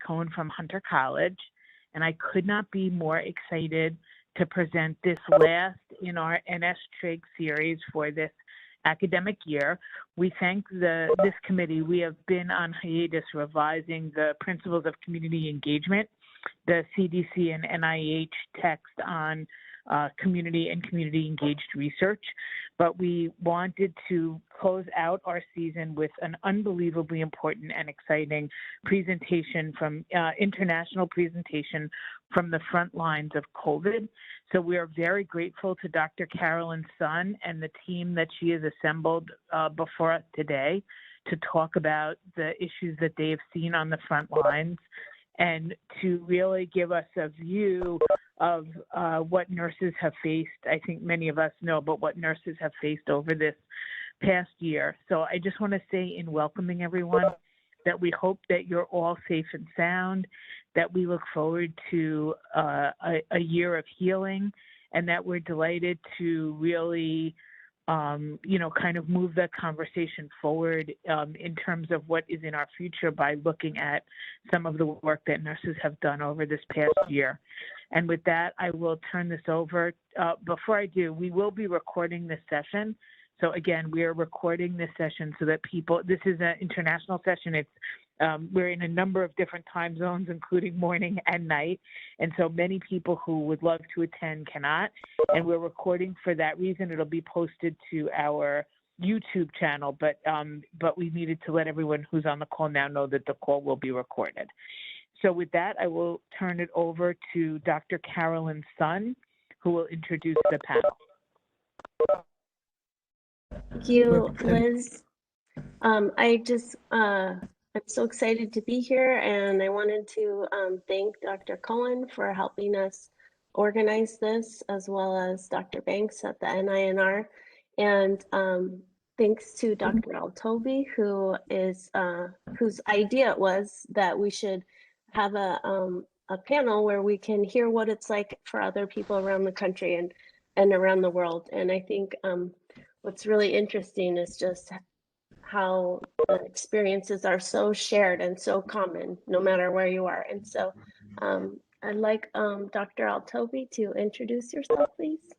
Cohen from Hunter College, and I could not be more excited to present this last in our NS Trig series for this academic year. We thank this committee. We have been on hiatus revising the principles of community engagement, the CDC and NIH text on community and community engaged research, but we wanted to close out our season with an unbelievably important and exciting presentation from international presentation from the front lines of COVID. So we are very grateful to Dr. Carolyn Sun and the team that she has assembled before us today to talk about the issues that they have seen on the front lines and to really give us a view of what nurses have faced. I think many of us know, but what nurses have faced over this past year. So I just want to say in welcoming everyone that we hope that you're all safe and sound, that we look forward to a year of healing, and that we're delighted to really kind of move the conversation forward in terms of what is in our future by looking at some of the work that nurses have done over this past year. And with that, I will turn this over. Before I do, we will be recording this session. So again, we are recording this session so that people, this is an international session. It's we're in a number of different time zones, including morning and night. And so many people who would love to attend cannot. And we're recording for that reason. It'll be posted to our YouTube channel, but we needed to let everyone who's on the call now know that the call will be recorded. So with that, I will turn it over to Dr. Carolyn Sun, who will introduce the panel. Thank you, Liz. I'm so excited to be here, and I wanted to thank Dr. Cohen for helping us organize this, as well as Dr. Banks at the NINR. And thanks to Dr. Altobi, whose idea it was that we should have a panel where we can hear what it's like for other people around the country and around the world. And I think what's really interesting is just how the experiences are so shared and so common, no matter where you are. And so I'd like Dr. Altobi to introduce yourself, please.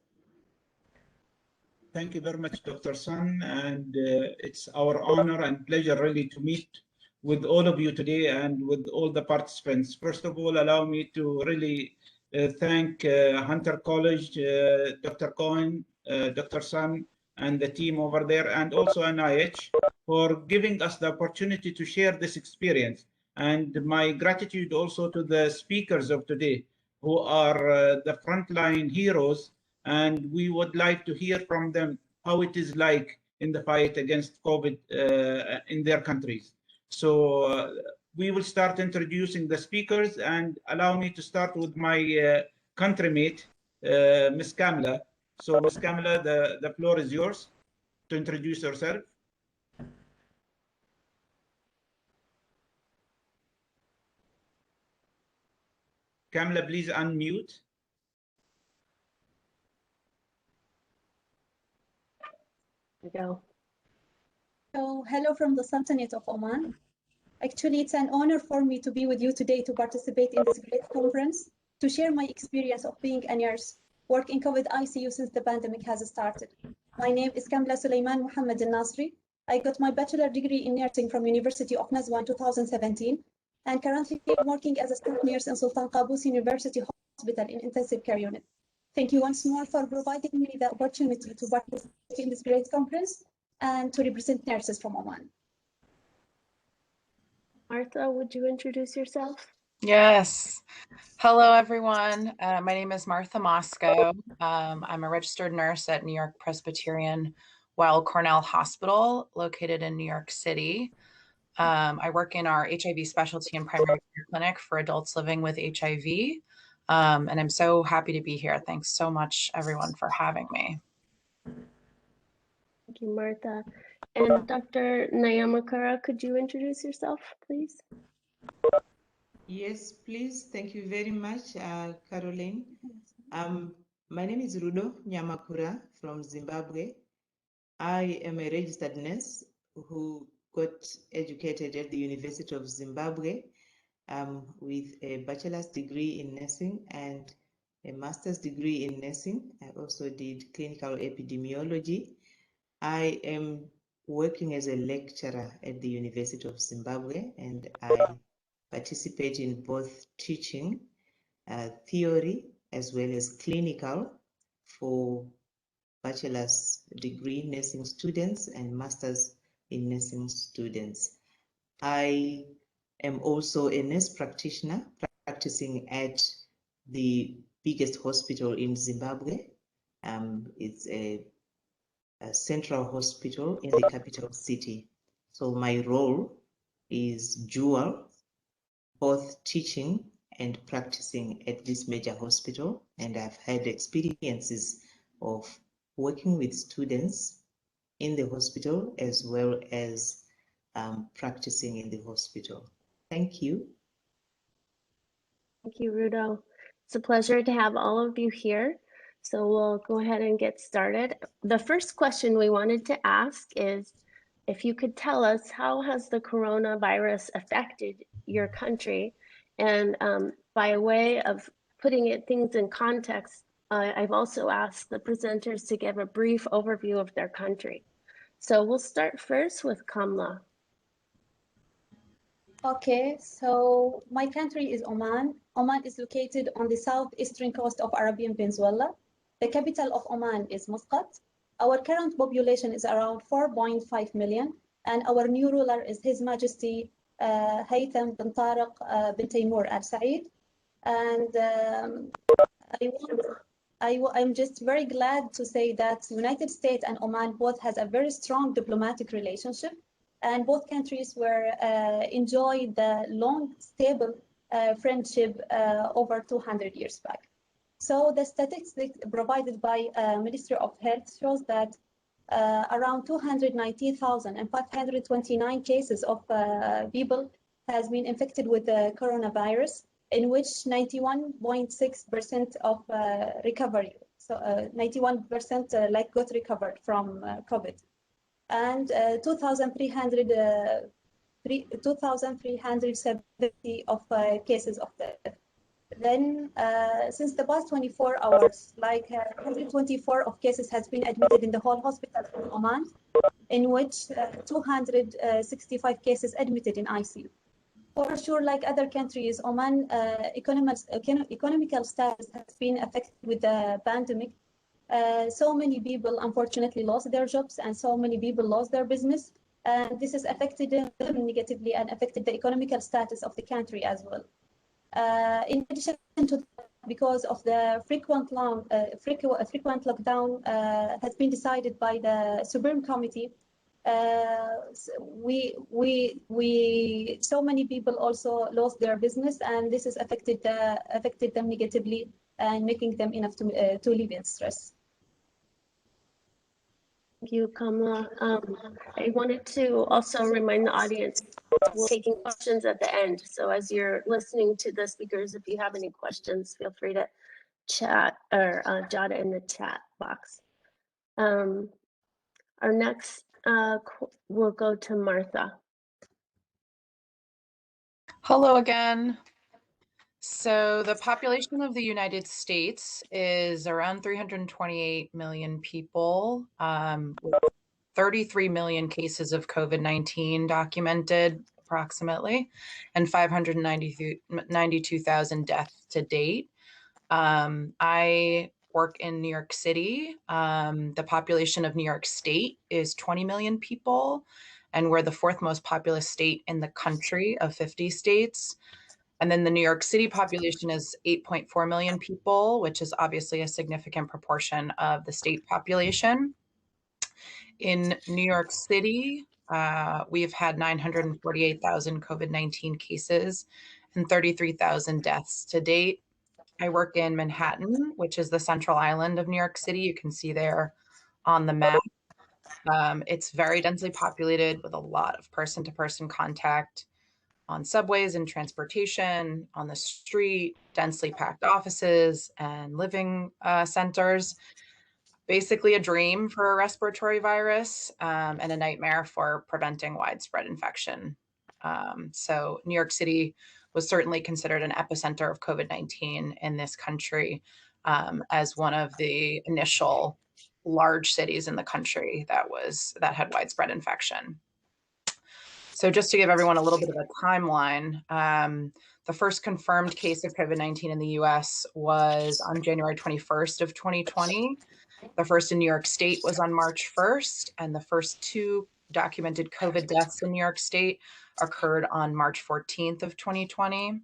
Thank you very much, Dr. Sun, and it's our honor and pleasure really to meet with all of you today and with all the participants. First of all, allow me to really thank Hunter College, Dr. Cohen, Dr. Sun, and the team over there, and also NIH for giving us the opportunity to share this experience. And my gratitude also to the speakers of today, who are the frontline heroes, and we would like to hear from them how it is like in the fight against COVID in their countries. So we will start introducing the speakers, and allow me to start with my countrymate, Ms. Kamla. So Ms. Kamla, the floor is yours to introduce yourself. Kamla, please unmute. There we go. So, hello from the Sultanate of Oman. Actually, it's an honor for me to be with you today to participate in this great conference, to share my experience of being a nurse, work in COVID ICU since the pandemic has started. My name is Kamla Sulaiman Muhammad Al-Nasri. I got my bachelor degree in nursing from University of Nazwa in 2017, and currently I'm working as a staff nurse in Sultan Qaboos University Hospital in intensive care unit. Thank you once more for providing me the opportunity to participate in this great conference and to represent nurses from Oman. Martha, would you introduce yourself? Yes. Hello, everyone. My name is Martha Moscow. I'm a registered nurse at New York Presbyterian Weill Cornell Hospital, located in New York City. I work in our HIV specialty and primary care clinic for adults living with HIV. And I'm so happy to be here. Thanks so much, everyone, for having me. Thank you, Martha. And Dr. Nyamakura, could you introduce yourself, please? Yes, please. Thank you very much, Caroline. My name is Rudo Nyamakura from Zimbabwe. I am a registered nurse who got educated at the University of Zimbabwe. with a bachelor's degree in nursing and a master's degree in nursing. I also did clinical epidemiology. I am working as a lecturer at the University of Zimbabwe, and I participate in both teaching theory as well as clinical for bachelor's degree nursing students and master's in nursing students. I am also a nurse practitioner practicing at the biggest hospital in Zimbabwe. It's a central hospital in the capital city. So my role is dual, both teaching and practicing at this major hospital. And I've had experiences of working with students in the hospital as well as practicing in the hospital. Thank you. Thank you, Rudo. It's a pleasure to have all of you here. So we'll go ahead and get started. The first question we wanted to ask is, if you could tell us, how has the coronavirus affected your country? And by way of putting things in context, I've also asked the presenters to give a brief overview of their country. So we'll start first with Kamla. Okay, so my country is Oman. Oman is located on the southeastern coast of Arabian Peninsula. The capital of Oman is Muscat. Our current population is around 4.5 million, and our new ruler is His Majesty Haytham bin Tariq bin Taimur Al Said. And I'm just very glad to say that United States and Oman both has a very strong diplomatic relationship, and both countries were enjoy the long, stable friendship over 200 years back. So the statistics provided by Ministry of Health shows that around 219,529 cases of people has been infected with the coronavirus, in which 91.6% of recovery, so 91% like got recovered from COVID, and 2,370 of cases of death. Then, since the past 24 hours, like 124 of cases has been admitted in the whole hospital in Oman, in which 265 cases admitted in ICU. For sure, like other countries, Oman economical status has been affected with the pandemic. So many people unfortunately lost their jobs, and so many people lost their business. And this has affected them negatively and affected the economical status of the country as well. In addition to that, because of the frequent lockdown has been decided by the Supreme Committee, so many people also lost their business, and this has affected them negatively and making them enough to live in stress. Thank you, Kamla. I wanted to also remind the audience we're taking questions at the end. So as you're listening to the speakers, if you have any questions, feel free to chat or jot it in the chat box. Our next will go to Martha. Hello again. So the population of the United States is around 328 million people, with 33 million cases of COVID-19 documented approximately, and 592,000 deaths to date. I work in New York City. The population of New York State is 20 million people, and we're the fourth most populous state in the country of 50 states. And then the New York City population is 8.4 million people, which is obviously a significant proportion of the state population. In New York City, we've had 948,000 COVID-19 cases and 33,000 deaths to date. I work in Manhattan, which is the central island of New York City. You can see there on the map. It's very densely populated with a lot of person-to-person contact on subways and transportation, on the street, densely packed offices and living centers. Basically a dream for a respiratory virus and a nightmare for preventing widespread infection. So New York City was certainly considered an epicenter of COVID-19 in this country, as one of the initial large cities in the country that had widespread infection. So just to give everyone a little bit of a timeline, the first confirmed case of COVID-19 in the US was on January 21st of 2020. The first in New York State was on March 1st, and the first 2 documented COVID deaths in New York State occurred on March 14th of 2020.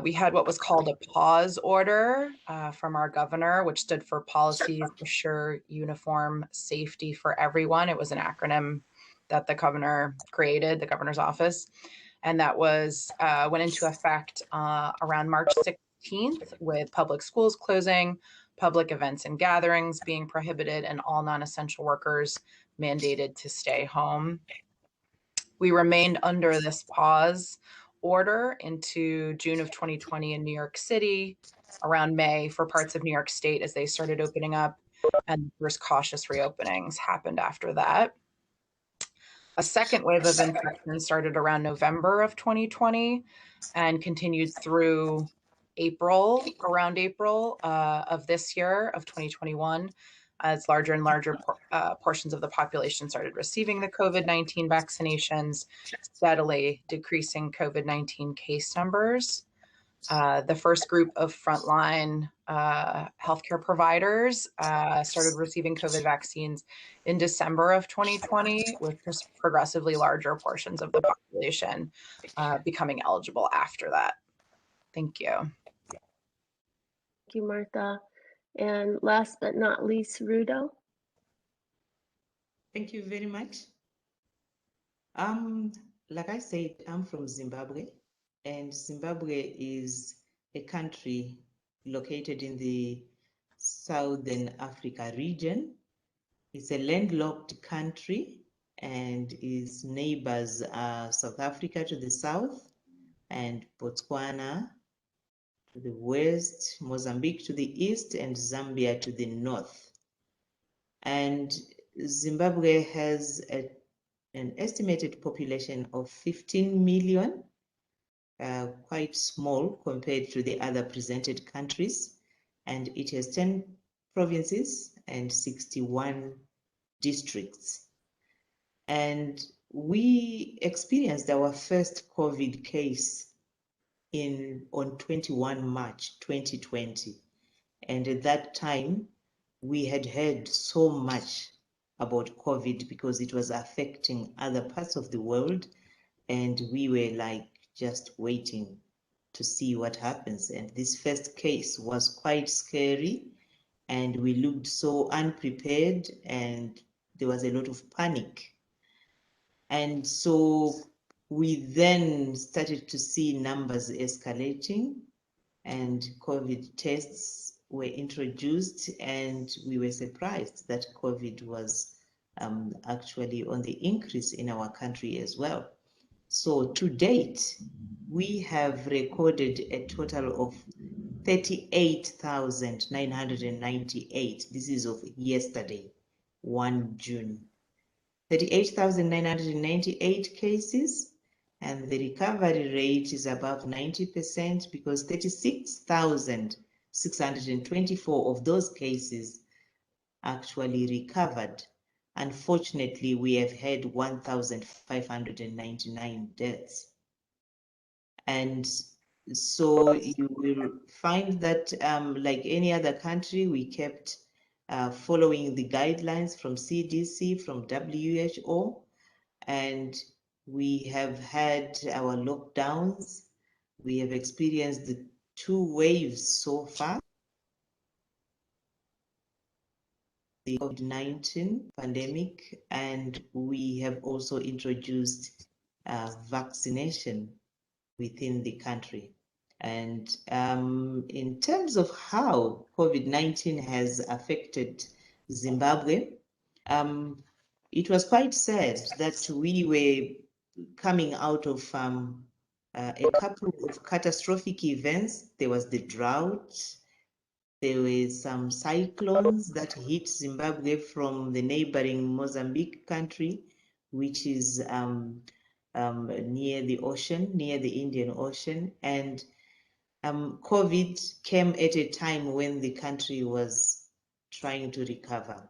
We had what was called a pause order from our governor, which stood for Policies to Assure Uniform Safety for Everyone. It was an acronym that the governor created, the governor's office, and that went into effect around March 16th, with public schools closing, public events and gatherings being prohibited, and all non-essential workers mandated to stay home. We remained under this pause order into June of 2020 in New York City, around May for parts of New York State as they started opening up, and the first cautious reopenings happened after that. A second wave of infection started around November of 2020 and continued through around April of this year of 2021, as larger and larger portions of the population started receiving the COVID-19 vaccinations, steadily decreasing COVID-19 case numbers. The first group of frontline healthcare providers started receiving COVID vaccines in December of 2020, with progressively larger portions of the population becoming eligible after that. Thank you. Thank you, Martha. And last but not least, Rudo. Thank you very much. Like I said, I'm from Zimbabwe, and Zimbabwe is a country located in the Southern Africa region. It's a landlocked country, and its neighbors are South Africa to the south and Botswana to the west, Mozambique to the east, and Zambia to the north. And Zimbabwe has an estimated population of 15 million, quite small compared to the other presented countries. And it has 10 provinces and 61 districts. And we experienced our first COVID case on 21 March 2020. And at that time, we had heard so much about COVID because it was affecting other parts of the world. And we were like just waiting to see what happens. And this first case was quite scary, and we looked so unprepared, and there was a lot of panic. And so we then started to see numbers escalating, and COVID tests were introduced, and we were surprised that COVID was actually on the increase in our country as well. So to date, we have recorded a total of 38,998. This is of yesterday, 1 June. 38,998 cases, and the recovery rate is above 90% because 36,624 of those cases actually recovered. Unfortunately, we have had 1,599 deaths. And so you will find that like any other country, we kept following the guidelines from CDC, from WHO, and we have had our lockdowns. We have experienced the 2 waves so far. The COVID-19 pandemic, and we have also introduced vaccination within the country. And in terms of how COVID-19 has affected Zimbabwe, it was quite sad that we were coming out of a couple of catastrophic events. There was the drought. There were some cyclones that hit Zimbabwe from the neighboring Mozambique country, which is near the ocean, near the Indian Ocean. And COVID came at a time when the country was trying to recover.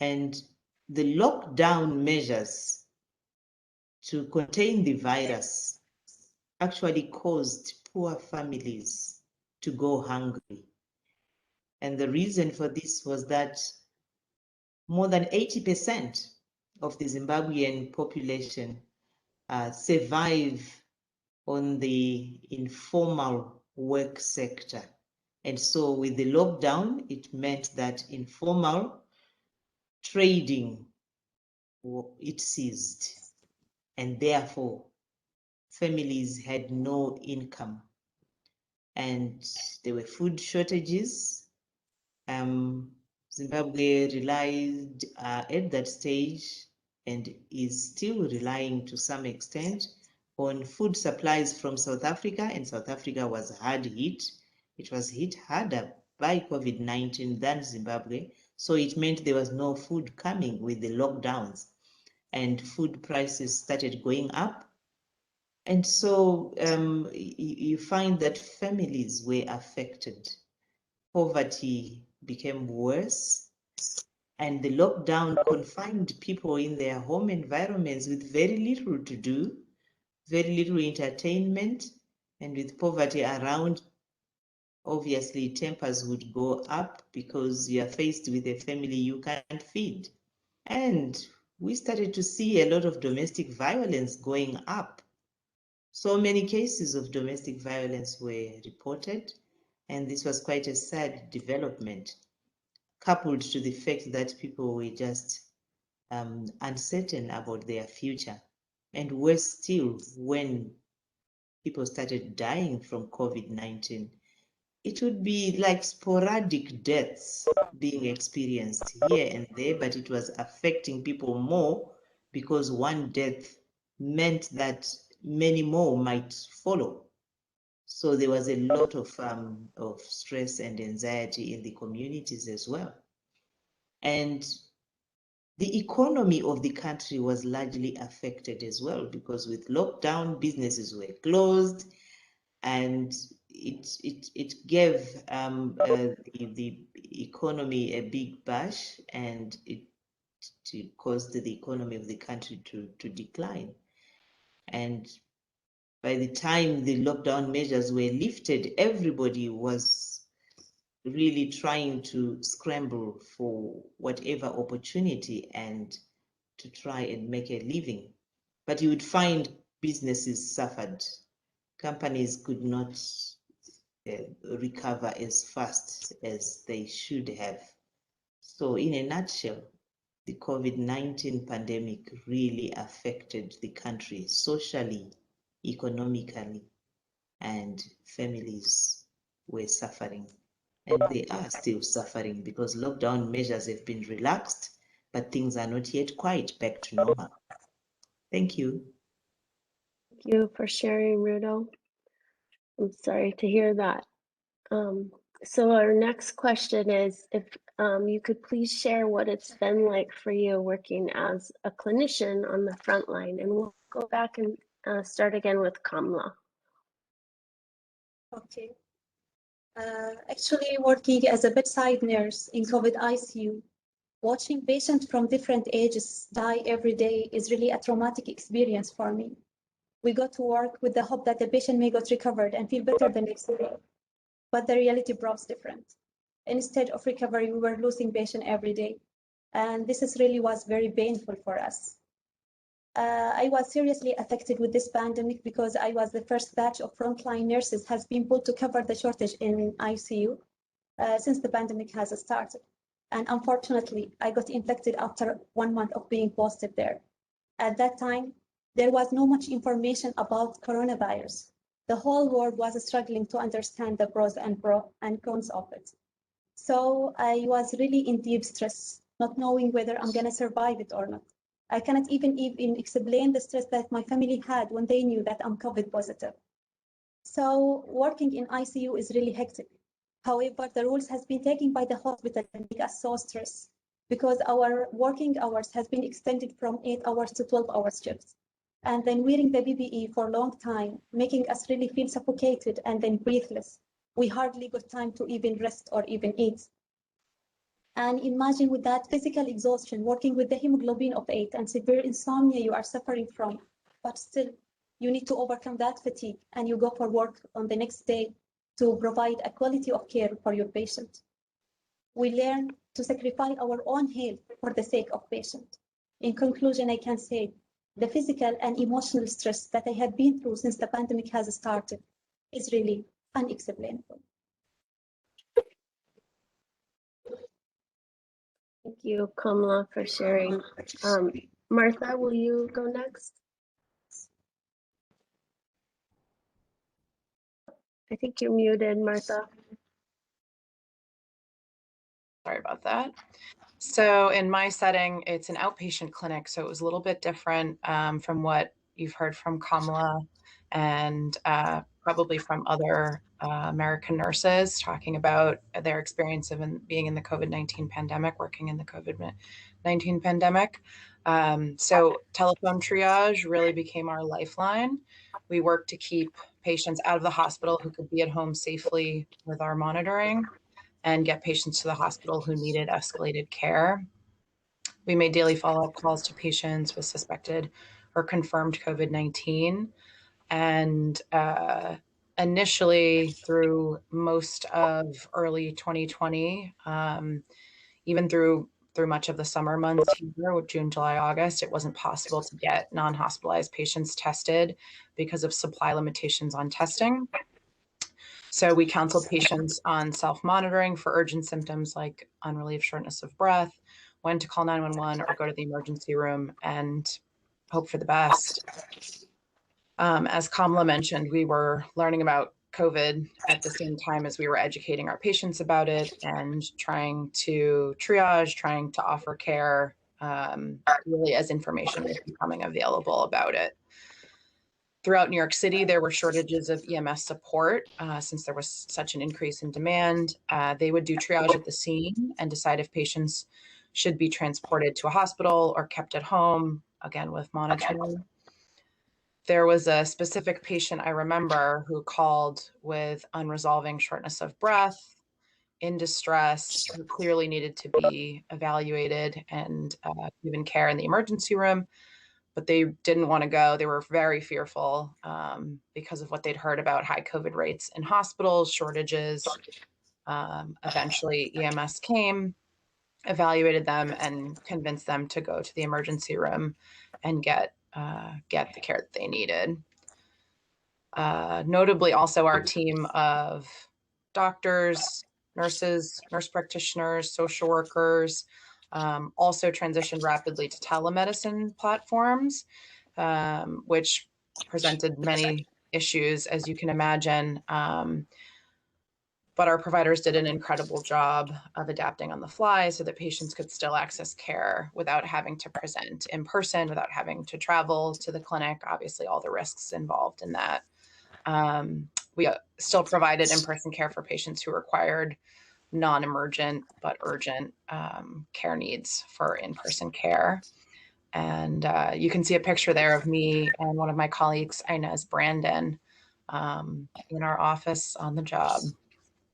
And the lockdown measures to contain the virus actually caused poor families to go hungry. And the reason for this was that more than 80% of the Zimbabwean population survive on the informal work sector. And so with the lockdown, it meant that informal trading, it ceased. And therefore, families had no income. And there were food shortages. Zimbabwe relied at that stage and is still relying to some extent on food supplies from South Africa, and South Africa was hard hit. It was hit harder by COVID-19 than Zimbabwe, so it meant there was no food coming with the lockdowns, and food prices started going up. And so you find that families were affected. Poverty became worse, and the lockdown confined people in their home environments with very little to do, very little entertainment, and with poverty around, obviously tempers would go up because you are faced with a family you can't feed. And we started to see a lot of domestic violence going up. So many cases of domestic violence were reported, and this was quite a sad development, coupled to the fact that people were just uncertain about their future. And worse still, when people started dying from COVID-19, it would be like sporadic deaths being experienced here and there, but it was affecting people more because one death meant that many more might follow. So there was a lot of stress and anxiety in the communities as well. And the economy of the country was largely affected as well, because with lockdown, businesses were closed, and it gave the economy a big bash, and it caused the economy of the country to decline. And by the time the lockdown measures were lifted, everybody was really trying to scramble for whatever opportunity and to try and make a living. But you would find businesses suffered. Companies could not recover as fast as they should have. So in a nutshell, the COVID-19 pandemic really affected the country socially, economically, and families were suffering. And they are still suffering because lockdown measures have been relaxed, but things are not yet quite back to normal. Thank you. Thank you for sharing, Rudo. I'm sorry to hear that. So our next question is if you could please share what it's been like for you working as a clinician on the front line, and we'll go back and start again with Kamla. Okay. Actually, working as a bedside nurse in COVID ICU, watching patients from different ages die every day is really a traumatic experience for me. We go to work with the hope that the patient may get recovered and feel better the next day. But the reality proves different. Instead of recovery, we were losing patients every day. And this really was very painful for us. I was seriously affected with this pandemic because I was the first batch of frontline nurses has been pulled to cover the shortage in ICU since the pandemic has started. And unfortunately, I got infected after 1 month of being posted there. At that time, there was not much information about coronavirus. The whole world was struggling to understand the pros and cons of it. So I was really in deep stress, not knowing whether I'm gonna survive it or not. I cannot even explain the stress that my family had when they knew that I'm COVID positive. So working in ICU is really hectic. However, the rules has been taken by the hospital and make us so stressed because our working hours has been extended from 8 hours to 12 hours shifts. and then wearing the PPE for a long time, making us really feel suffocated and then breathless. We hardly got time to even rest or even eat. And imagine with that physical exhaustion, working with the hemoglobin of 8 and severe insomnia you are suffering from, but still you need to overcome that fatigue and you go for work on the next day to provide a quality of care for your patient. We learn to sacrifice our own health for the sake of patient. In conclusion, I can say the physical and emotional stress that I have been through since the pandemic has started is really unexplainable. Thank you, Kamala, for sharing. Martha, will you go next? I think you're muted, Martha. Sorry about that. So in my setting, it's an outpatient clinic, so it was a little bit different from what you've heard from Kamala and probably from other American nurses talking about their experience of being in the COVID-19 pandemic, working in the COVID-19 pandemic. So telephone triage really became our lifeline. We worked to keep patients out of the hospital who could be at home safely with our monitoring and get patients to the hospital who needed escalated care. We made daily follow-up calls to patients with suspected or confirmed COVID-19. And initially, through most of early 2020, even through much of the summer months here, with June, July, August, it wasn't possible to get non-hospitalized patients tested because of supply limitations on testing. So we counseled patients on self-monitoring for urgent symptoms like unrelieved shortness of breath, when to call 911 or go to the emergency room and hope for the best. As Kamala mentioned, we were learning about COVID at the same time as we were educating our patients about it and trying to triage, trying to offer care, really as information was becoming available about it. Throughout New York City, there were shortages of EMS support since there was such an increase in demand. They would do triage at the scene and decide if patients should be transported to a hospital or kept at home, again with monitoring. There was a specific patient I remember who called with unresolving shortness of breath, in distress, who clearly needed to be evaluated and given care in the emergency room. But they didn't want to go. They were very fearful because of what they'd heard about high COVID rates in hospitals, shortages. Eventually, EMS came, evaluated them, and convinced them to go to the emergency room and get the care that they needed. Notably, also our team of doctors, nurses, nurse practitioners, social workers, also transitioned rapidly to telemedicine platforms, which presented many issues, as you can imagine. But our providers did an incredible job of adapting on the fly so that patients could still access care without having to present in person, without having to travel to the clinic, obviously all the risks involved in that. We still provided in-person care for patients who required non-emergent but urgent care needs for in-person care. And you can see a picture there of me and one of my colleagues, Inez Brandon, in our office on the job.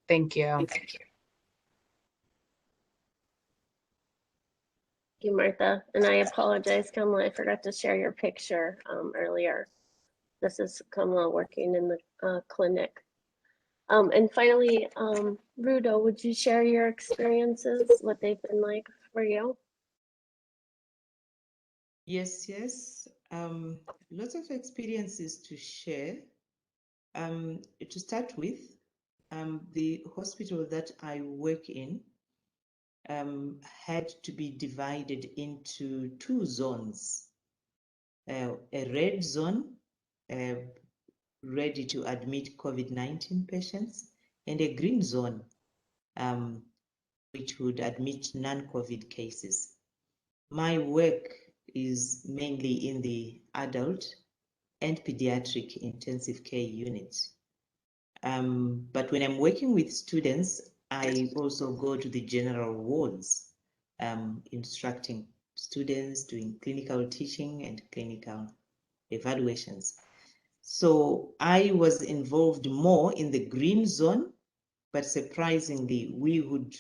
Thank you. Thank you, Martha. And I apologize, Kamala, I forgot to share your picture earlier. This is Kamala working in the clinic. And finally, Rudo, would you share your experiences, what they've been like for you? Yes. Lots of experiences to share. To start with, the hospital that I work in had to be divided into two zones. A red zone, ready to admit COVID-19 patients, and a green zone, which would admit non-COVID cases. My work is mainly in the adult and pediatric intensive care units. But when I'm working with students, I also go to the general wards, instructing students, doing clinical teaching and clinical evaluations. So I was involved more in the green zone, but surprisingly, we would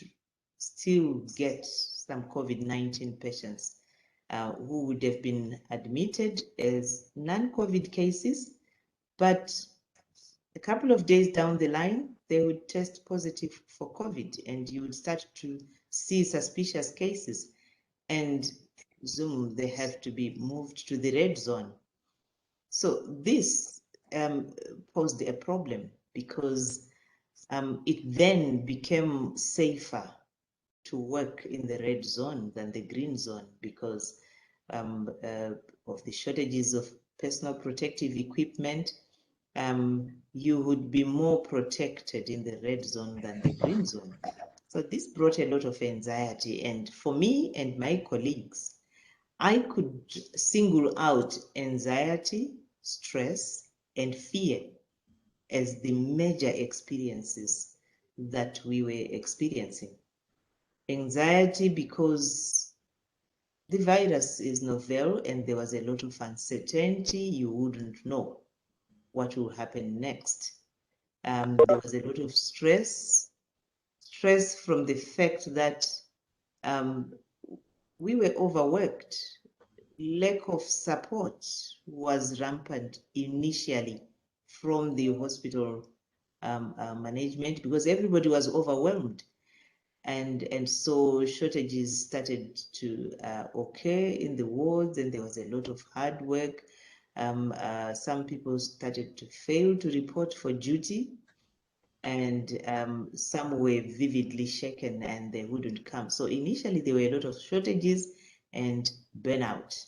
still get some COVID-19 patients who would have been admitted as non-COVID cases, but a couple of days down the line, they would test positive for COVID, and you would start to see suspicious cases, and Zoom, they have to be moved to the red zone. So this posed a problem because it then became safer to work in the red zone than the green zone because of the shortages of personal protective equipment. You would be more protected in the red zone than the green zone. So this brought a lot of anxiety. And for me and my colleagues, I could single out anxiety, stress, and fear as the major experiences that we were experiencing. Anxiety because the virus is novel and there was a lot of uncertainty. You wouldn't know what will happen next. There was a lot of stress from the fact that we were overworked. Lack of support was rampant initially from the hospital management because everybody was overwhelmed. And so shortages started to occur in the wards, and there was a lot of hard work. Some people started to fail to report for duty, and some were vividly shaken and they wouldn't come. So initially there were a lot of shortages and burnout,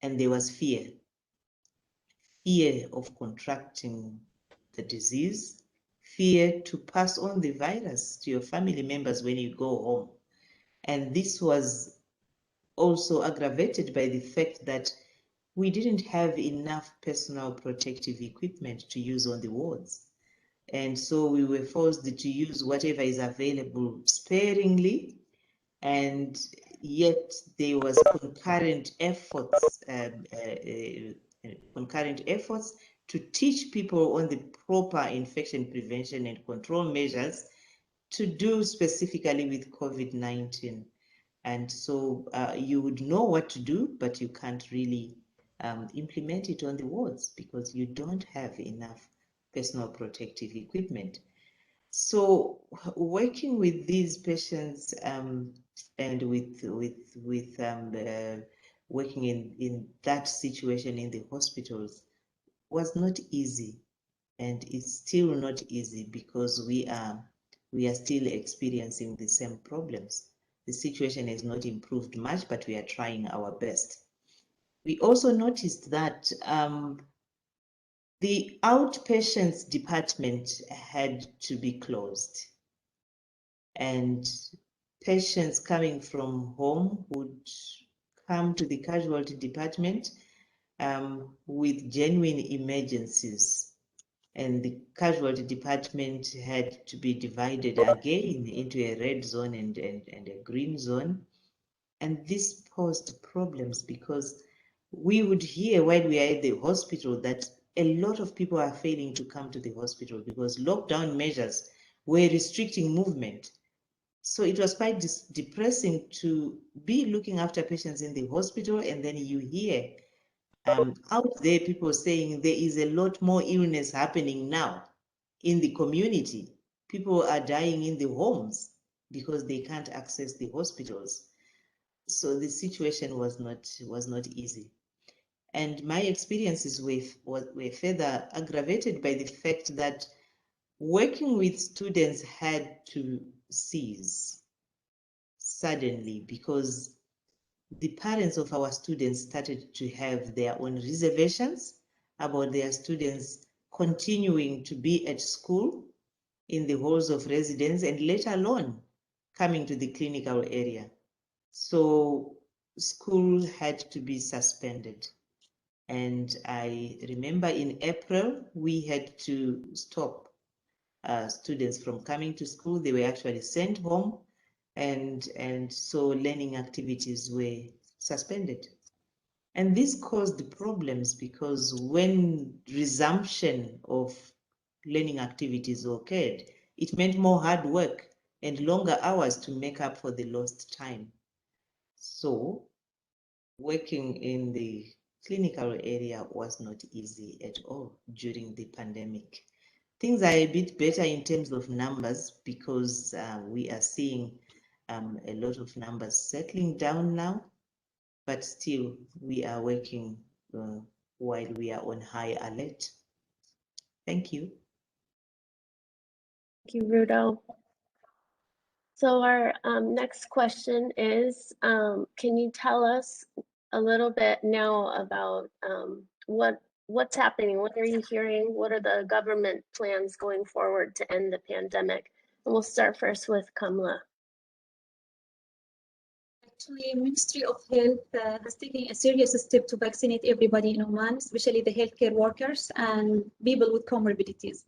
and there was fear of contracting the disease, fear to pass on the virus to your family members when you go home. And this was also aggravated by the fact that we didn't have enough personal protective equipment to use on the wards. And so we were forced to use whatever is available sparingly, and yet there was concurrent efforts to teach people on the proper infection prevention and control measures to do specifically with COVID-19. And so you would know what to do, but you can't really implement it on the wards because you don't have enough personal protective equipment. So working with these patients and with working in that situation in the hospitals was not easy, and it's still not easy because we are still experiencing the same problems. The situation has not improved much, but we are trying our best. We also noticed that the outpatients department had to be closed, and patients coming from home would come to the casualty department with genuine emergencies, and the casualty department had to be divided again into a red zone and a green zone. And this posed problems because we would hear while we are at the hospital that a lot of people are failing to come to the hospital because lockdown measures were restricting movement. So it was quite depressing to be looking after patients in the hospital, and then you hear out there people saying there is a lot more illness happening now in the community. People are dying in the homes because they can't access the hospitals. So the situation was not easy. And my experiences were further aggravated by the fact that working with students had to cease suddenly because the parents of our students started to have their own reservations about their students continuing to be at school in the halls of residence and let alone coming to the clinical area. So school had to be suspended. And I remember in April, we had to stop students from coming to school. They were actually sent home, and so learning activities were suspended. And this caused problems because when resumption of learning activities occurred, it meant more hard work and longer hours to make up for the lost time. So working in the clinical area was not easy at all during the pandemic. Things are a bit better in terms of numbers because we are seeing a lot of numbers settling down now, but still we are working while we are on high alert. Thank you. Thank you, Rudo. So our next question is, can you tell us a little bit now about what's happening? What are you hearing? What are the government plans going forward to end the pandemic? And we'll start first with Kamla. Actually, Ministry of Health has taken a serious step to vaccinate everybody in Oman, especially the healthcare workers and people with comorbidities.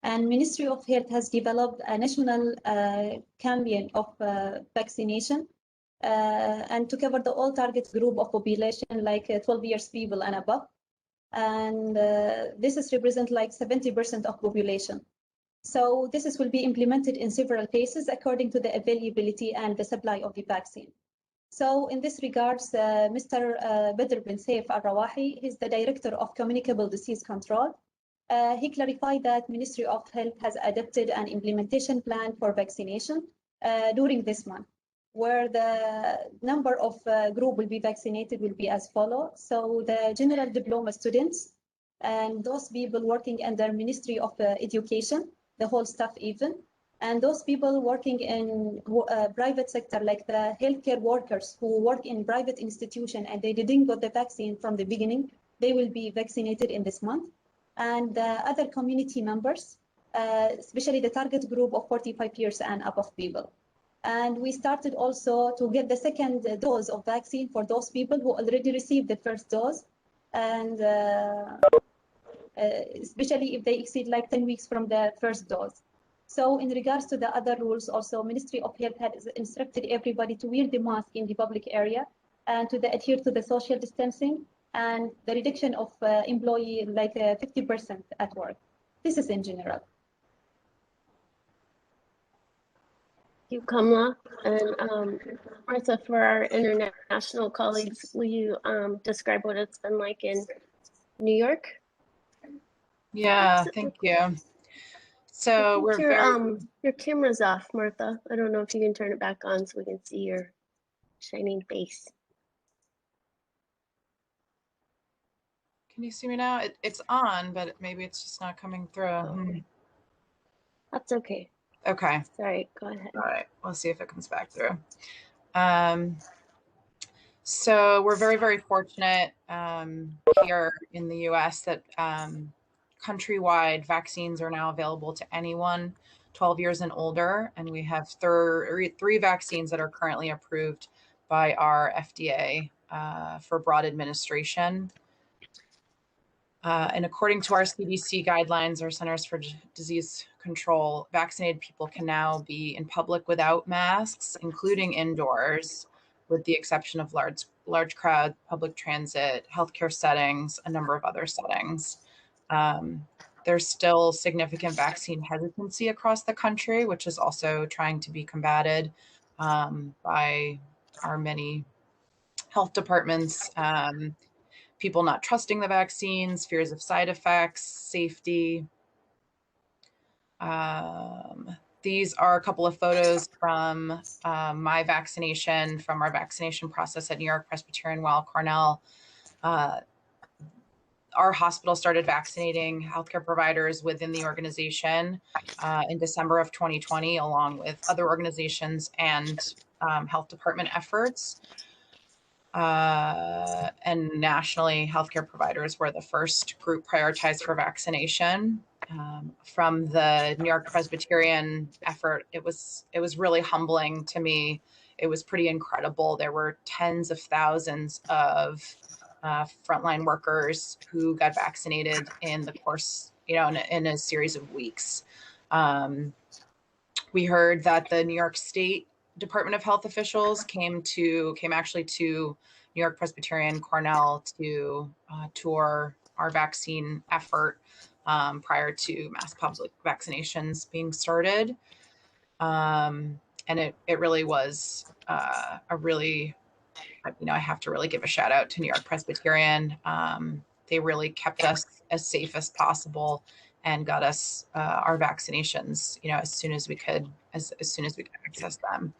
And Ministry of Health has developed a national campaign of vaccination and to cover the all target group of population, like 12 years people and above. And this is represent like 70% of population. So this will be implemented in several phases according to the availability and the supply of the vaccine. So in this regards, Mr. Badr bin Saif Al-Rawahi is the Director of Communicable Disease Control. He clarified that Ministry of Health has adopted an implementation plan for vaccination during this month, where the number of group will be vaccinated will be as follows. So the general diploma students and those people working under Ministry of Education, the whole staff even, and those people working in private sector, like the healthcare workers who work in private institution and they didn't get the vaccine from the beginning, they will be vaccinated in this month. And other community members, especially the target group of 45 years and above people. And we started also to get the second dose of vaccine for those people who already received the first dose, and especially if they exceed like 10 weeks from the first dose. So in regards to the other rules, also Ministry of Health has instructed everybody to wear the mask in the public area and to adhere to the social distancing and the reduction of employee like 50% at work. This is in general. Thank you, Kamla. And Martha, for our international colleagues, will you describe what it's been like in New York? Yeah, thank you. So we're your camera's off, Martha. I don't know if you can turn it back on so we can see your shining face. Can you see me now? It's on, but maybe it's just not coming through. Okay. That's okay. Okay. Sorry, go ahead. All right, we'll see if it comes back through. So we're very, very fortunate here in the US that countrywide vaccines are now available to anyone 12 years and older. And we have three vaccines that are currently approved by our FDA for broad administration. And according to our CDC guidelines, our Centers for Disease Control, vaccinated people can now be in public without masks, including indoors, with the exception of large crowd, public transit, healthcare settings, a number of other settings. There's still significant vaccine hesitancy across the country, which is also trying to be combated by our many health departments. People not trusting the vaccines, fears of side effects, safety. These are a couple of photos from my vaccination, from our vaccination process at New York Presbyterian Weill Cornell. Our hospital started vaccinating healthcare providers within the organization in December of 2020, along with other organizations and health department efforts. And nationally, healthcare providers were the first group prioritized for vaccination. From the New York Presbyterian effort, it was really humbling to me. It was pretty incredible. There were tens of thousands of frontline workers who got vaccinated in the course, in a series of weeks. We heard that the New York State Department of Health officials came actually to New York Presbyterian, Cornell to tour our vaccine effort prior to mass public vaccinations being started. And it really was a really, I have to really give a shout out to New York Presbyterian. They really kept us as safe as possible and got us our vaccinations, as soon as we could, as soon as we could access them.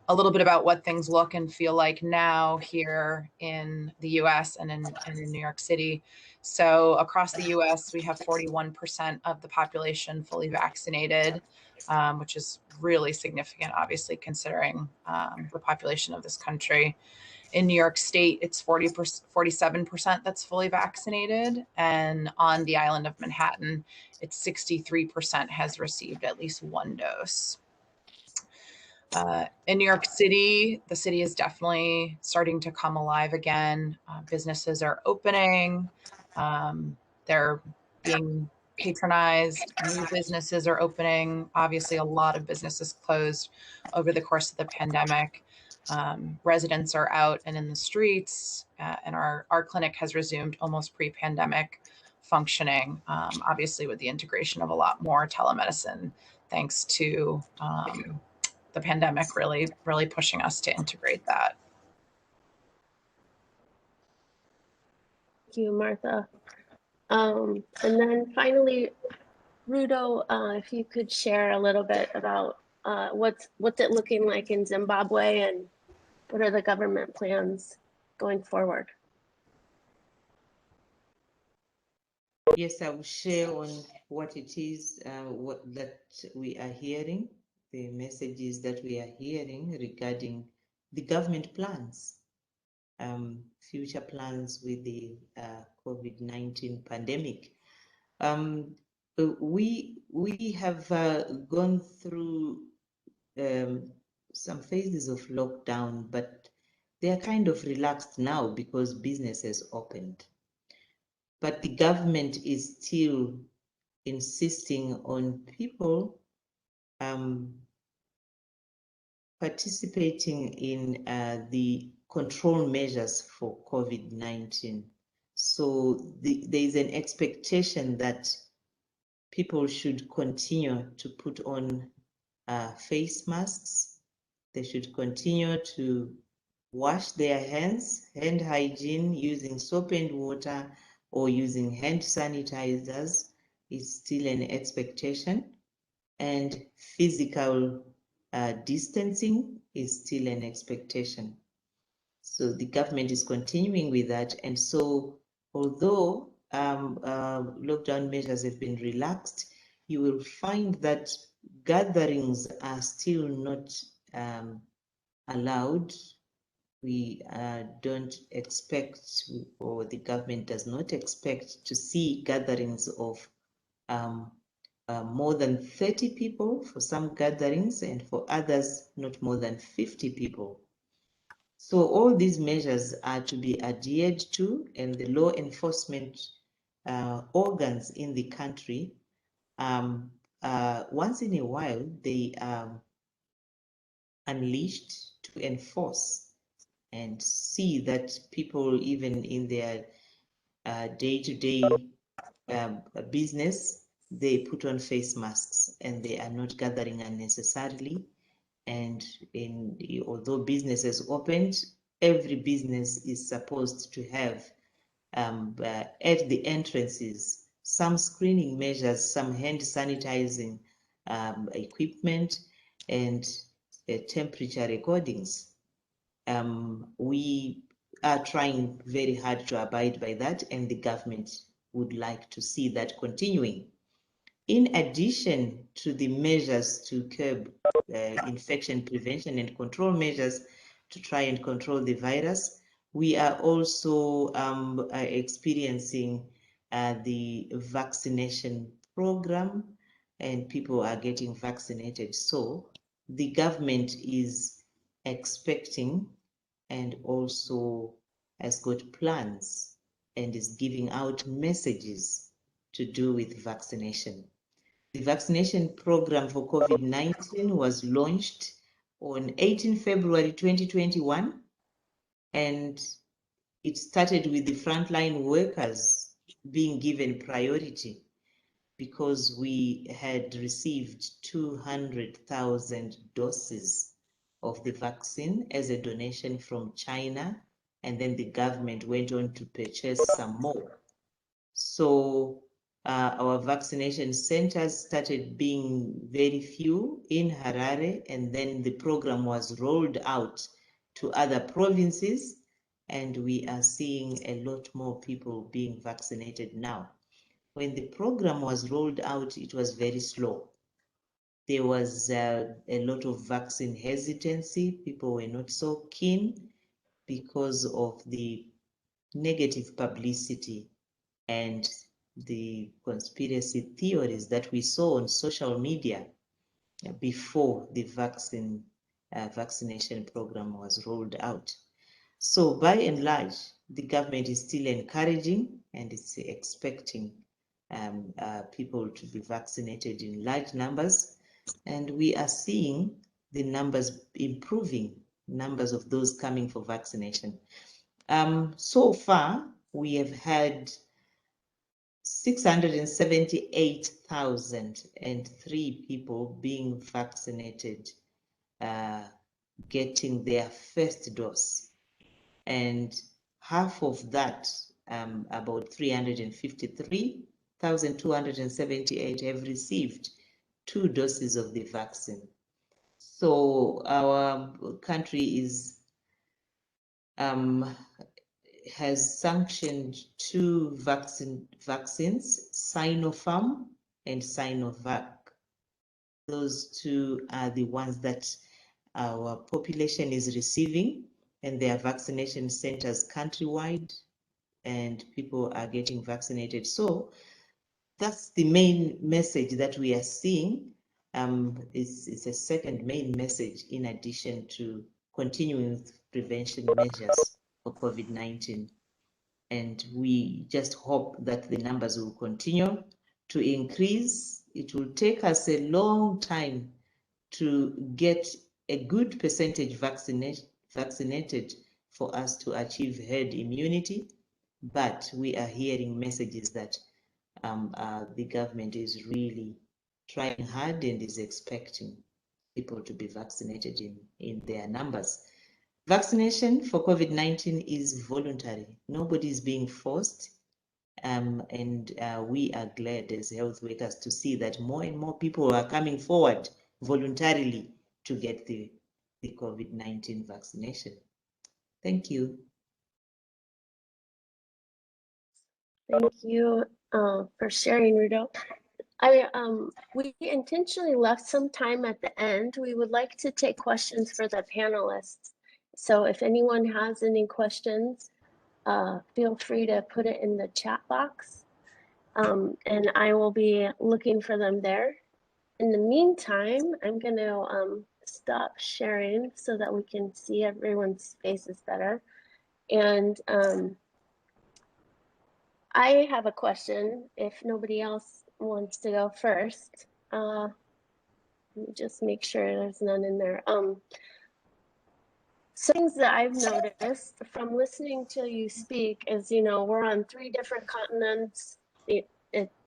A little bit about what things look and feel like now here in the US and in New York City. So across the US, we have 41% of the population fully vaccinated, which is really significant, obviously, considering the population of this country. In New York State, it's 47% that's fully vaccinated. And on the island of Manhattan, it's 63% has received at least one dose. In New York City, the city is definitely starting to come alive again. Businesses are opening. They're being patronized. New businesses are opening. Obviously, a lot of businesses closed over the course of the pandemic. Residents are out and in the streets, and our clinic has resumed almost pre-pandemic functioning, obviously with the integration of a lot more telemedicine, thanks to the pandemic really pushing us to integrate that. Thank you, Martha. And then finally, Rudo, if you could share a little bit about what's it looking like in Zimbabwe and what are the government plans going forward? Yes, I will share on what it is that we are hearing, the messages that we are hearing regarding the government plans, future plans with the COVID-19 pandemic. We have gone through some phases of lockdown, but they are kind of relaxed now because businesses opened. But the government is still insisting on people participating in the control measures for COVID-19. So there is an expectation that people should continue to put on face masks. They should continue to wash their hands, hand hygiene using soap and water or using hand sanitizers is still an expectation, and physical distancing is still an expectation. So the government is continuing with that. And so although lockdown measures have been relaxed, you will find that gatherings are still not allowed. We don't expect, or the government does not expect, to see gatherings of more than 30 people for some gatherings, and for others not more than 50 people. So all these measures are to be adhered to, and the law enforcement organs in the country, once in a while, they are unleashed to enforce and see that people, even in their day-to-day business, they put on face masks and they are not gathering unnecessarily. And although businesses opened, every business is supposed to have at the entrances some screening measures, some hand sanitizing equipment, and temperature recordings. We are trying very hard to abide by that, and the government would like to see that continuing. In addition to the measures to curb infection prevention and control measures to try and control the virus, we are also experiencing the vaccination program, and people are getting vaccinated. So the government is expecting and also has got plans and is giving out messages to do with vaccination. The vaccination program for COVID-19 was launched on 18 February 2021, And it started with the frontline workers being given priority because we had received 200,000 doses of the vaccine as a donation from China, and then the government went on to purchase some more. So our vaccination centers started being very few in Harare, and then the program was rolled out to other provinces, and we are seeing a lot more people being vaccinated now. When the program was rolled out, it was very slow. There was a lot of vaccine hesitancy. People were not so keen because of the negative publicity and the conspiracy theories that we saw on social media before the vaccination program was rolled out. So by and large, the government is still encouraging and it's expecting people to be vaccinated in large numbers. And we are seeing the numbers improving, numbers of those coming for vaccination. So far, we have had 678,003 people being vaccinated, getting their first dose. And half of that, about 353,278 have received 2 doses of the vaccine. So our country is has sanctioned 2 vaccines, Sinopharm and Sinovac. Those 2 are the ones that our population is receiving, and there are vaccination centers countrywide, and people are getting vaccinated. So that's the main message that we are seeing. It's a second main message in addition to continuing with prevention measures for COVID-19. And we just hope that the numbers will continue to increase. It will take us a long time to get a good percentage vaccinated for us to achieve herd immunity, but we are hearing messages that the government is really trying hard and is expecting people to be vaccinated in their numbers. Vaccination for COVID-19 is voluntary. Nobody is being forced. And we are glad as health workers to see that more and more people are coming forward voluntarily to get the COVID-19 vaccination. Thank you. Thank you for sharing, Rudo. We intentionally left some time at the end. We would like to take questions for the panelists. So if anyone has any questions, feel free to put it in the chat box, and I will be looking for them there. In the meantime, I'm going to stop sharing so that we can see everyone's faces better. And I have a question if nobody else wants to go first. Let me just make sure there's none in there. Things that I've noticed from listening to you speak is, you know, we're on 3 different continents.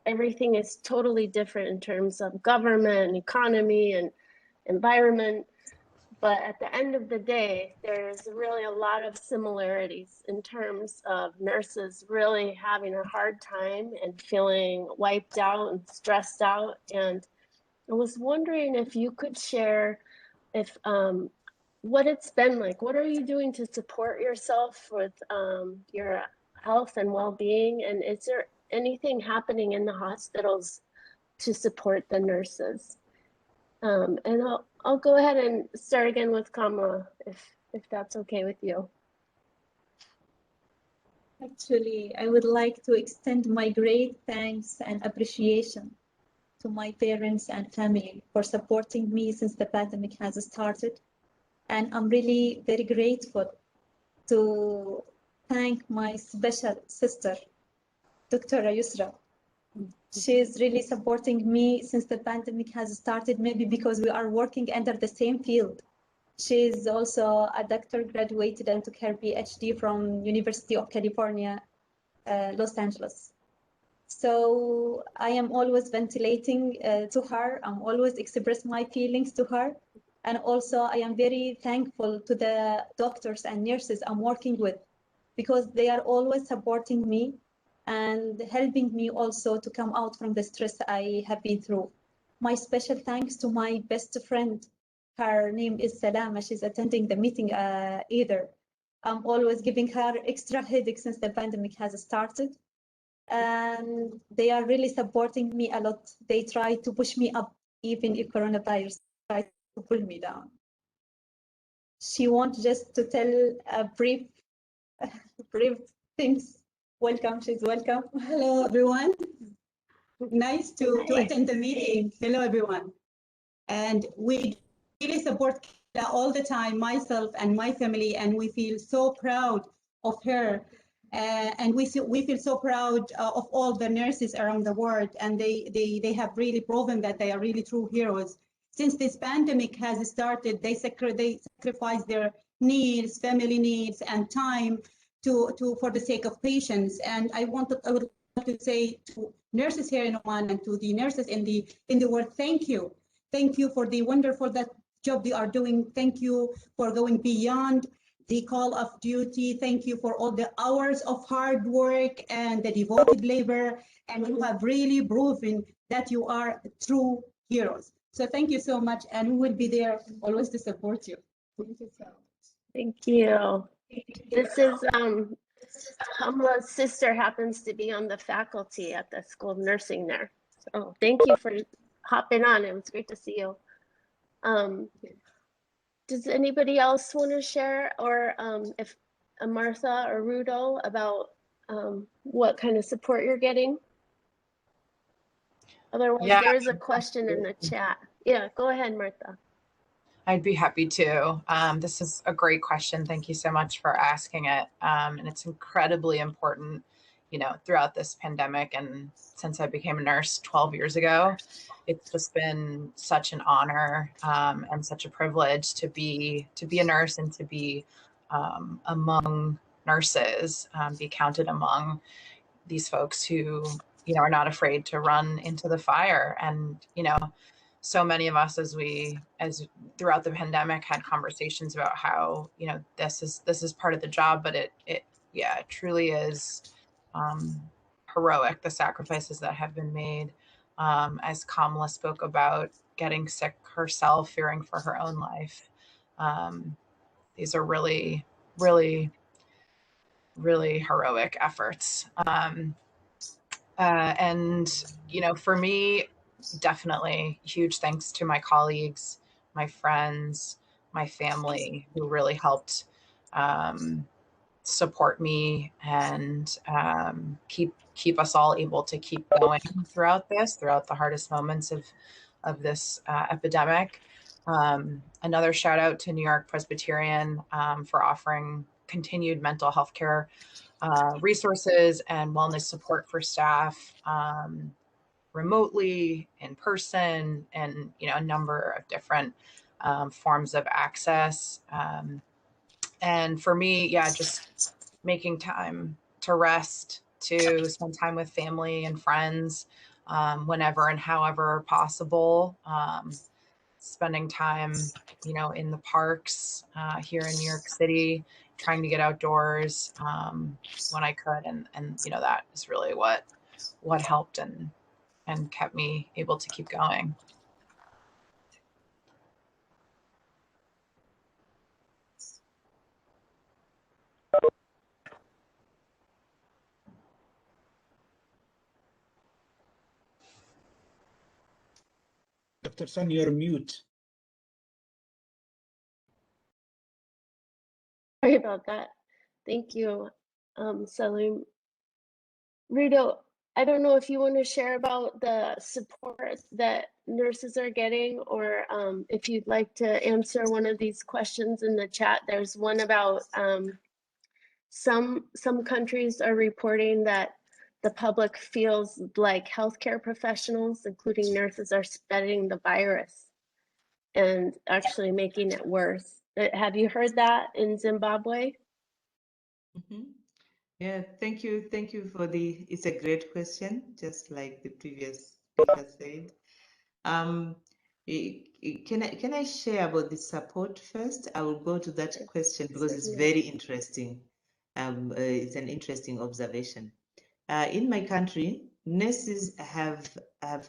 Everything is totally different in terms of government, economy, and environment. But at the end of the day, there's really a lot of similarities in terms of nurses really having a hard time and feeling wiped out and stressed out. And I was wondering if you could share if what it's been like. What are you doing to support yourself with your health and well-being? And is there anything happening in the hospitals to support the nurses? And I'll go ahead and start again with Kamala, if that's okay with you. Actually, I would like to extend my great thanks and appreciation to my parents and family for supporting me since the pandemic has started. And I'm really very grateful to thank my special sister, Dr. Yusra. She's really supporting me since the pandemic has started, maybe because we are working under the same field. She's also a doctor, graduated and took her PhD from University of California, Los Angeles. So I am always ventilating to her. I'm always express my feelings to her. And also I am very thankful to the doctors and nurses I'm working with, because they are always supporting me and helping me also to come out from the stress I have been through. My special thanks to my best friend. Her name is Salama. She's attending the meeting either. I'm always giving her extra headache since the pandemic has started. And they are really supporting me a lot. They try to push me up, even if coronavirus tries to pull me down. She wants just to tell a brief things. Welcome, she's welcome. Hello, everyone. Nice to attend the meeting. Hello, everyone. And we really support Kayla all the time, myself and my family, and we feel so proud of her. And we feel so proud of all the nurses around the world, and they have really proven that they are really true heroes. Since this pandemic has started, they sacrifice their needs, family needs, and time for the sake of patients. And I would like to say to nurses here in Oman and to the nurses in the world, thank you. Thank you for the wonderful job they are doing. Thank you for going beyond the call of duty. Thank you for all the hours of hard work and the devoted labor. And you have really proven that you are true heroes. So thank you so much. And we will be there always to support you. Thank you so much. Thank you. This is Kamla's sister happens to be on the faculty at the School of Nursing there. So thank you for hopping on. It was great to see you. Does anybody else want to share, or if Martha or Rudo, about what kind of support you're getting? Otherwise, Yeah. there is a question in the chat. Yeah, go ahead, Martha. I'd be happy to. This is a great question. Thank you so much for asking it. And it's incredibly important, throughout this pandemic. And since I became a nurse 12 years ago, it's just been such an honor and such a privilege to be a nurse and to be among nurses, be counted among these folks who, are not afraid to run into the fire. And, so many of us as throughout the pandemic had conversations about how, this is part of the job, but it truly is heroic, the sacrifices that have been made. As Kamala spoke about getting sick herself, fearing for her own life. These are really, really, really heroic efforts. And, for me, definitely huge thanks to my colleagues, my friends, my family, who really helped support me and keep us all able to keep going throughout the hardest moments of this epidemic. Another shout out to New York Presbyterian for offering continued mental health care resources and wellness support for staff remotely, in person, and a number of different forms of access. And for me, just making time to rest, to spend time with family and friends whenever and however possible. Spending time, in the parks here in New York City, trying to get outdoors when I could. And that is really what helped and kept me able to keep going. Dr. Sun, you're mute. Sorry about that. Thank you, Salim. Rudo, I don't know if you want to share about the support that nurses are getting, or if you'd like to answer one of these questions in the chat. There's one about some countries are reporting that the public feels like healthcare professionals, including nurses, are spreading the virus and actually making it worse. Have you heard that in Zimbabwe? Yeah, thank you. Thank you for it's a great question, just like the previous speaker said. Can I share about the support first? I will go to that question because it's very interesting. It's an interesting observation. In my country, nurses have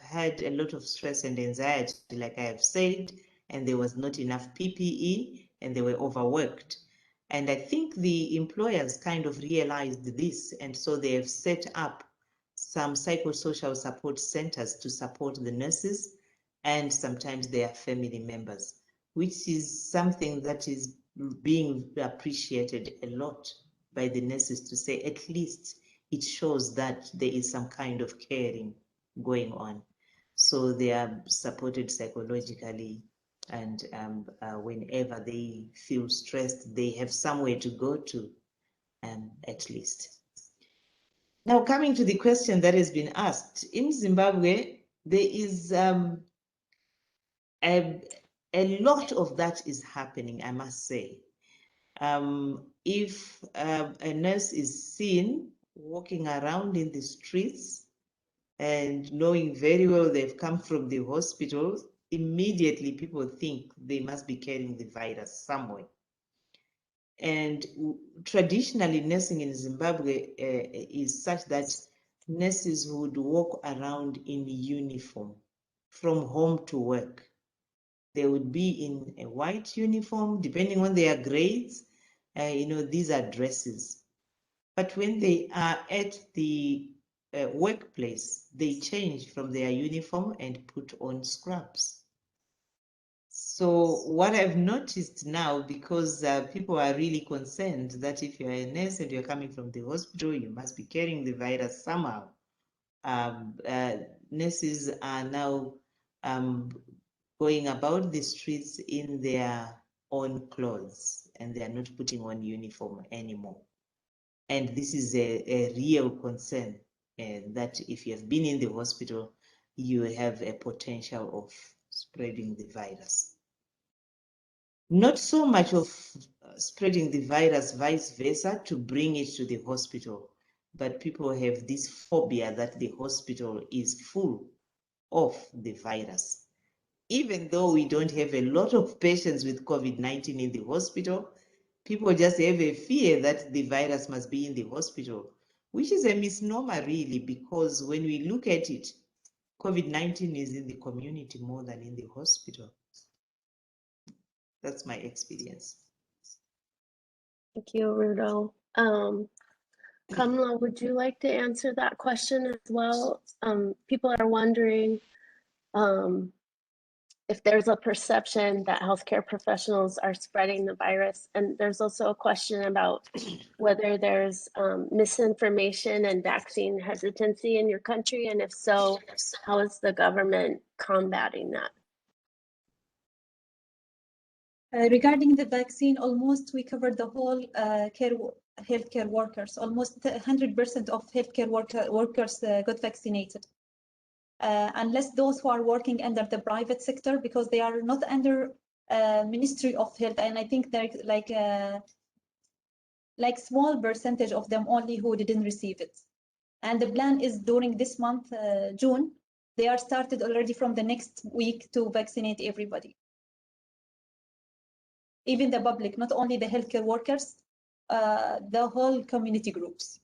had a lot of stress and anxiety, like I have said, and there was not enough PPE and they were overworked. And I think the employers kind of realized this, and so they have set up some psychosocial support centers to support the nurses and sometimes their family members, which is something that is being appreciated a lot by the nurses, to say at least it shows that there is some kind of caring going on. So they are supported psychologically, and whenever they feel stressed, they have somewhere to go to, at least. Now, coming to the question that has been asked, in Zimbabwe, there is a lot of that is happening, I must say. If a nurse is seen walking around in the streets and knowing very well they've come from the hospital, immediately people think they must be carrying the virus somewhere. And traditionally, nursing in Zimbabwe is such that nurses would walk around in uniform from home to work. They would be in a white uniform, depending on their grades. These are dresses. But when they are at the workplace, they change from their uniform and put on scrubs. So what I've noticed now, because people are really concerned that if you're a nurse and you're coming from the hospital, you must be carrying the virus somehow. Nurses are now going about the streets in their own clothes, and they are not putting on uniform anymore. And this is a real concern, that if you have been in the hospital, you have a potential of spreading the virus. Not so much of spreading the virus, vice versa, to bring it to the hospital, but people have this phobia that the hospital is full of the virus. Even though we don't have a lot of patients with COVID-19 in the hospital, people just have a fear that the virus must be in the hospital, which is a misnomer really, because when we look at it, COVID-19 is in the community more than in the hospital. That's my experience. Thank you, Rudo. Kamla, would you like to answer that question as well? People are wondering if there's a perception that healthcare professionals are spreading the virus. And there's also a question about whether there's misinformation and vaccine hesitancy in your country. And if so, how is the government combating that? Regarding the vaccine, almost we covered the whole healthcare workers. Almost 100% of healthcare workers got vaccinated. Unless those who are working under the private sector, because they are not under Ministry of Health, and I think there's like small percentage of them only who didn't receive it. And the plan is during this month, June, they are started already from the next week to vaccinate everybody. Even the public, not only the healthcare workers, the whole community groups.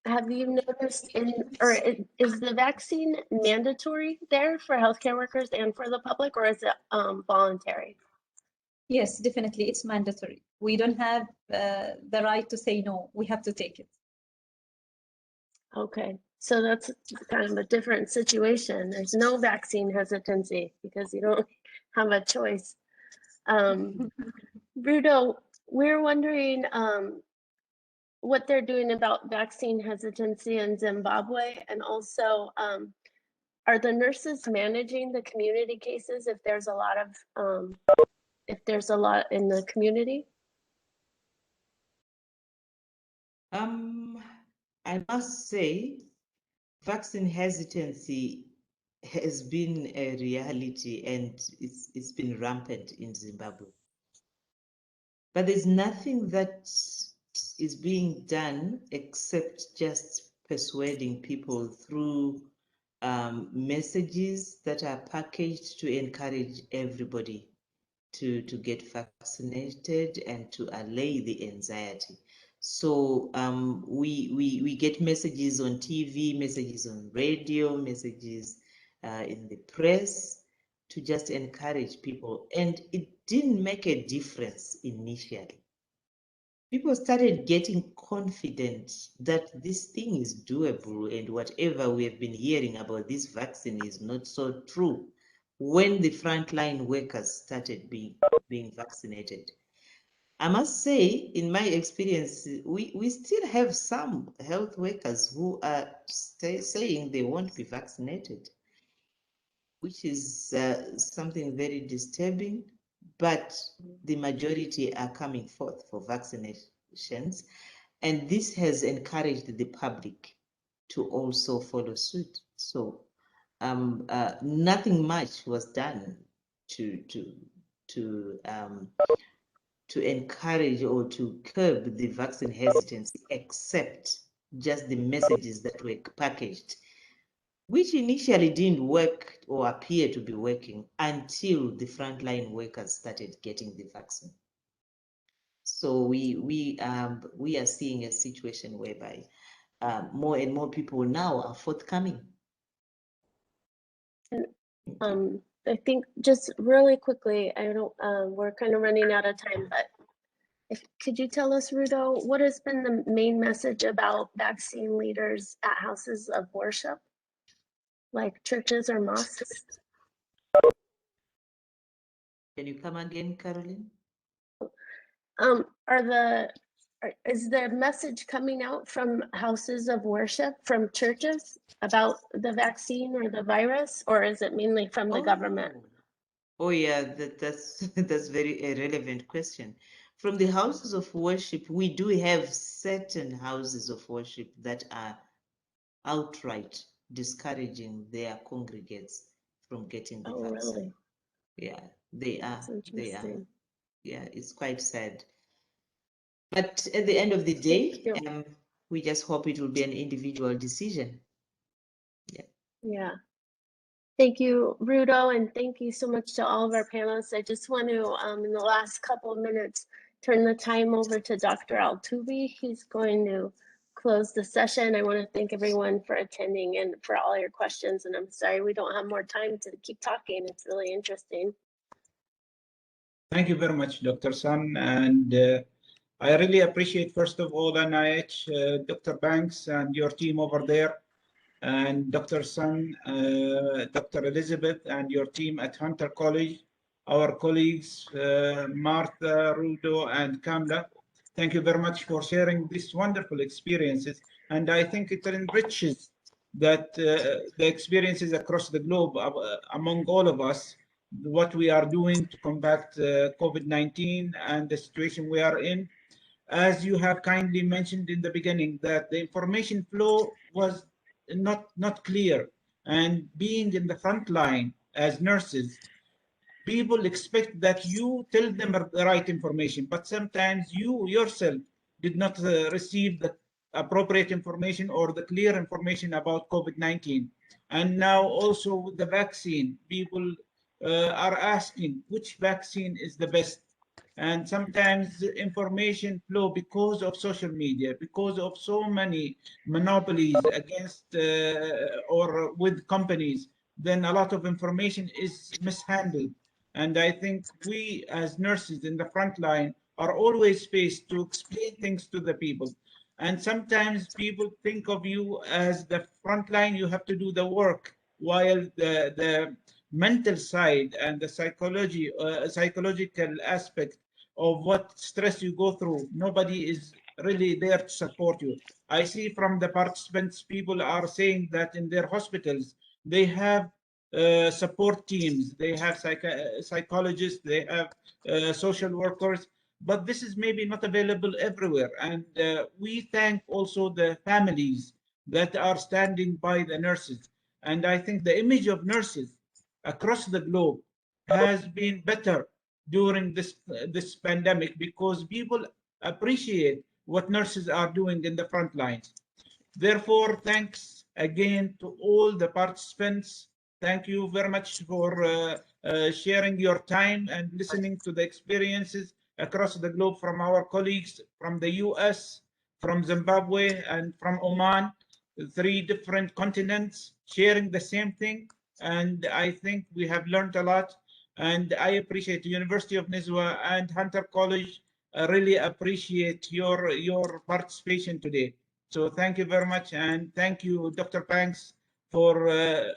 Have you noticed is the vaccine mandatory there for healthcare workers and for the public, or is it voluntary? Yes, definitely, it's mandatory. We don't have the right to say no. We have to take it. Okay, so that's kind of a different situation. There's no vaccine hesitancy because you don't have a choice. Bruno, we're wondering what they're doing about vaccine hesitancy in Zimbabwe, and also are the nurses managing the community cases if there's a lot in the community? I must say, vaccine hesitancy has been a reality, and it's been rampant in Zimbabwe. But there's nothing that is being done except just persuading people through messages that are packaged to encourage everybody to get vaccinated and to allay the anxiety. So we get messages on TV, messages on radio, messages in the press to just encourage people. And it didn't make a difference initially. People started getting confident that this thing is doable, and whatever we have been hearing about this vaccine is not so true when the frontline workers started being vaccinated. I must say, in my experience, we still have some health workers who are saying they won't be vaccinated, which is something very disturbing, but the majority are coming forth for vaccinations, and this has encouraged the public to also follow suit. So nothing much was done to encourage or to curb the vaccine hesitancy, except just the messages that were packaged, which initially didn't work or appear to be working until the frontline workers started getting the vaccine. So we are seeing a situation whereby more and more people now are forthcoming. I think just really quickly, I don't, we're kind of running out of time, but could you tell us, Rudo, what has been the main message about vaccine leaders at houses of worship, like churches or mosques? Can you come again, Caroline? Is the message coming out from houses of worship, from churches about the vaccine or the virus, or is it mainly from the government? Oh yeah, that's very a relevant question. From the houses of worship, we do have certain houses of worship that are outright discouraging their congregates from getting the vaccine. Really? Yeah, they are. That's interesting. Yeah, it's quite sad. But at the end of the day, we just hope it will be an individual decision. Yeah. Yeah. Thank you, Rudo, and thank you so much to all of our panelists. I just want to, in the last couple of minutes, turn the time over to Dr. Altubi. He's going to close the session. I want to thank everyone for attending and for all your questions. And I'm sorry we don't have more time to keep talking. It's really interesting. Thank you very much, Dr. Sun. And I really appreciate, first of all, NIH, Dr. Banks and your team over there, and Dr. Sun, Dr. Elizabeth, and your team at Hunter College, our colleagues, Martha, Rudo, and Kamla. Thank you very much for sharing these wonderful experiences. And I think it enriches that the experiences across the globe among all of us, what we are doing to combat COVID-19 and the situation we are in. As you have kindly mentioned in the beginning, that the information flow was not clear. And being in the front line as nurses, people expect that you tell them the right information, but sometimes you yourself did not receive the appropriate information or the clear information about COVID-19. And now also with the vaccine, people are asking which vaccine is the best. And sometimes information flow because of social media, because of so many monopolies against or with companies, then a lot of information is mishandled. And I think we as nurses in the front line are always faced to explain things to the people. And sometimes people think of you as the front line, you have to do the work, while the mental side and the psychological aspect of what stress you go through, nobody is really there to support you. I see from the participants, people are saying that in their hospitals, they have support teams, they have psychologists, they have social workers, but this is maybe not available everywhere. And we thank also the families that are standing by the nurses. And I think the image of nurses across the globe has been better during this pandemic because people appreciate what nurses are doing in the front lines. Therefore, thanks again to all the participants. Thank you very much for sharing your time and listening to the experiences across the globe from our colleagues from the US, from Zimbabwe, and from Oman, 3 different continents sharing the same thing. And I think we have learned a lot. And I appreciate the University of Nizwa and Hunter College. I really appreciate your participation today. So thank you very much. And thank you, Dr. Banks, for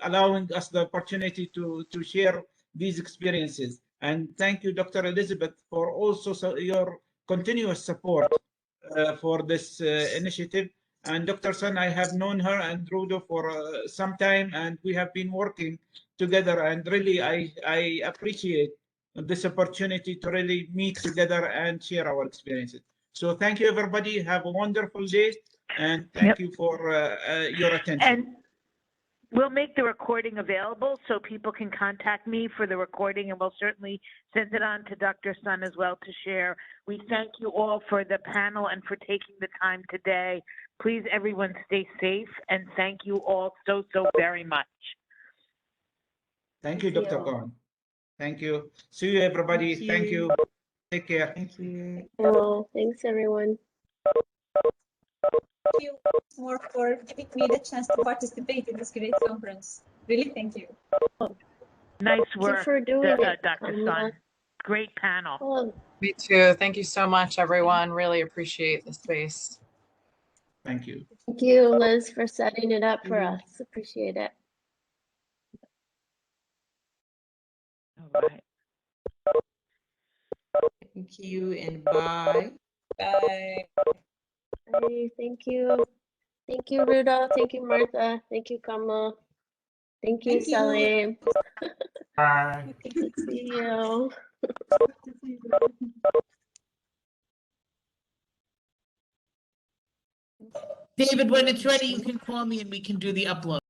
allowing us the opportunity to share these experiences. And thank you, Dr. Elizabeth, for also your continuous support for this initiative. And Dr. Sun, I have known her and Rudo for some time, and we have been working together. And really, I appreciate this opportunity to really meet together and share our experiences. So thank you, everybody. Have a wonderful day. And thank you for your attention. And we'll make the recording available so people can contact me for the recording, and we'll certainly send it on to Dr. Sun as well to share. We thank you all for the panel and for taking the time today. Please, everyone, stay safe, and thank you all so very much. Thank you, Dr. Khan. Thank you. See you, everybody. Thank you. Take care. Thank you. Oh, thanks, everyone. Thank you more for giving me the chance to participate in this great conference. Really, thank you. Nice Thank you work, for doing it, Dr. Sun. Great panel. Oh, Me too. Thank you so much, everyone. Really appreciate the space. Thank you. thank you, Liz, for setting it up for us. Appreciate it. All right. Thank you and bye. Bye. Bye, thank you. Thank you, Ruda. Thank you, Martha. Thank you, Kamal. Thank you, Thank you. Salim. Bye. Good to see you. David, when it's ready, you can call me and we can do the upload.